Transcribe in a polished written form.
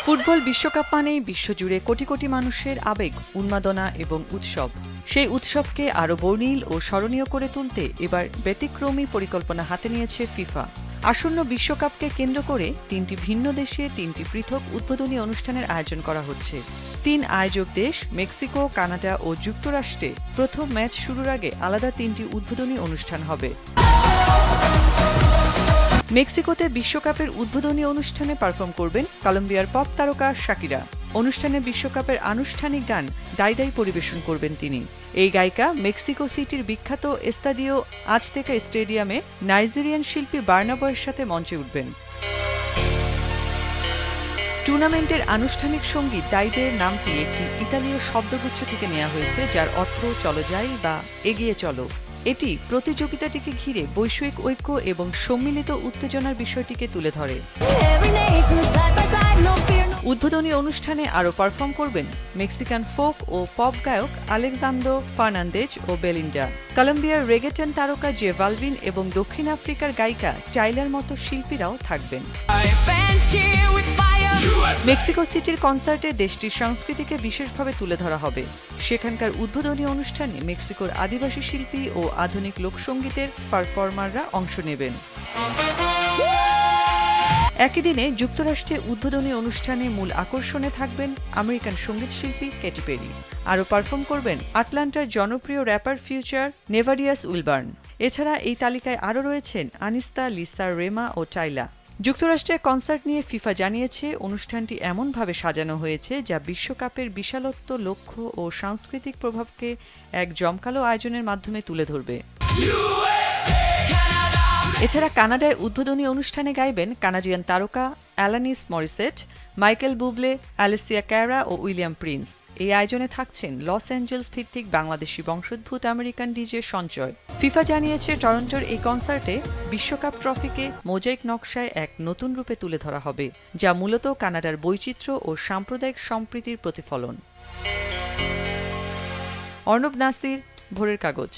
Football বিশ্বকাপ মানেই বিশ্বজুড়ে কোটি কোটি মানুষের আবেগ, উন্মাদনা এবং উৎসব। সেই উৎসবকে আরও বর্ণিল ও স্মরণীয় করে তুলতে এবার ব্যতিক্রমী পরিকল্পনা হাতে নিয়েছে ফিফা। আসন্ন বিশ্বকাপকে কেন্দ্র করে ৩টি ভিন্ন দেশে ৩টি পৃথক উদ্বোধনী অনুষ্ঠানের আয়োজন করা হচ্ছে। ৩ আয়োজক দেশ মেক্সিকো, কানাডা ও যুক্তরাষ্ট্রে প্রথম ম্যাচ শুরুর আগে আলাদা ৩টি উদ্বোধনী অনুষ্ঠান হবে। মেক্সিকোতে বিশ্বকাপের উদ্বোধনী অনুষ্ঠানে পারফর্ম করবেন কলম্বিয়ার পপ তারকা শাকিরা। অনুষ্ঠানে বিশ্বকাপের আনুষ্ঠানিক গান দাই দাই পরিবেশন করবেন তিনি। এই গায়িকা মেক্সিকো সিটির বিখ্যাত এস্তাদিও আজতেকা স্টেডিয়ামে নাইজেরিয়ান শিল্পী বার্না বয়ের সাথে মঞ্চে উঠবেন। টুর্নামেন্টের আনুষ্ঠানিক সঙ্গীত দাইদের নামটি একটি ইতালীয় শব্দগুচ্ছ থেকে নেওয়া হয়েছে, যার অর্থ চলো যাই বা এগিয়ে চলো। এটি প্রতিযোগিতাটিকে ঘিরে বৈশ্বিক ঐক্য এবং সম্মিলিত উত্তেজনার বিষয়টিকে তুলে ধরে। উদ্বোধনী অনুষ্ঠানে আরও পারফর্ম করবেন মেক্সিকান ফোক ও পপ গায়ক আলেকজান্দ্রো ফার্নান্দেজ ও বেলিন্ডা, কলম্বিয়ার রেগেটন তারকা জে বালভিন এবং দক্ষিণ আফ্রিকার গায়িকা টাইলার মতো শিল্পীরাও থাকবেন। মেক্সিকো সিটির কনসার্টে দেশটির সংস্কৃতিকে বিশেষভাবে তুলে ধরা হবে। সেখানকার উদ্বোধনী অনুষ্ঠানে মেক্সিকোর আদিবাসী শিল্পী ও আধুনিক লোকসঙ্গীতের পারফর্মাররা অংশ নেবেন। একই দিনে যুক্তরাষ্ট্রে উদ্বোধনী অনুষ্ঠানে মূল আকর্ষণে থাকবেন আমেরিকান সঙ্গীতশিল্পী ক্যাটি পেরি। আরও পারফর্ম করবেন আটলান্টার জনপ্রিয় র্যাপার ফিউচার নেভাডিয়াস উইলবার্ন। এছাড়া এই তালিকায় আরও রয়েছেন আনিস্তা, লিসা, রেমা ও টাইলা। যুক্তরাষ্ট্রের কনসার্ট নিয়ে ফিফা জানিয়েছে, অনুষ্ঠানটি এমনভাবে সাজানো হয়েছে যা বিশ্বকাপের বিশালত্ব, লক্ষ্য ও সাংস্কৃতিক প্রভাবকে এক জমকালো আয়োজনের মাধ্যমে তুলে ধরবে। এছাড়া কানাডায় উদ্বোধনী অনুষ্ঠানে গাইবেন কানাডিয়ান তারকা অ্যালানিস মরিসেট, মাইকেল বুবলে, অ্যালিসিয়া ক্যারা ও উইলিয়াম প্রিন্স। এই আয়োজনে থাকছেন লস অ্যাঞ্জেলস ভিত্তিক বাংলাদেশি বংশোদ্ভূত আমেরিকান ডিজে সঞ্চয়। ফিফা জানিয়েছে, টরন্টোর এই কনসার্টে বিশ্বকাপ ট্রফিকে মোজাইক নকশায় এক নতুন রূপে তুলে ধরা হবে, যা মূলত কানাডার বৈচিত্র্য ও সাম্প্রদায়িক সম্প্রীতির প্রতিফলন। অর্ণব নাসির, ভোরের কাগজ।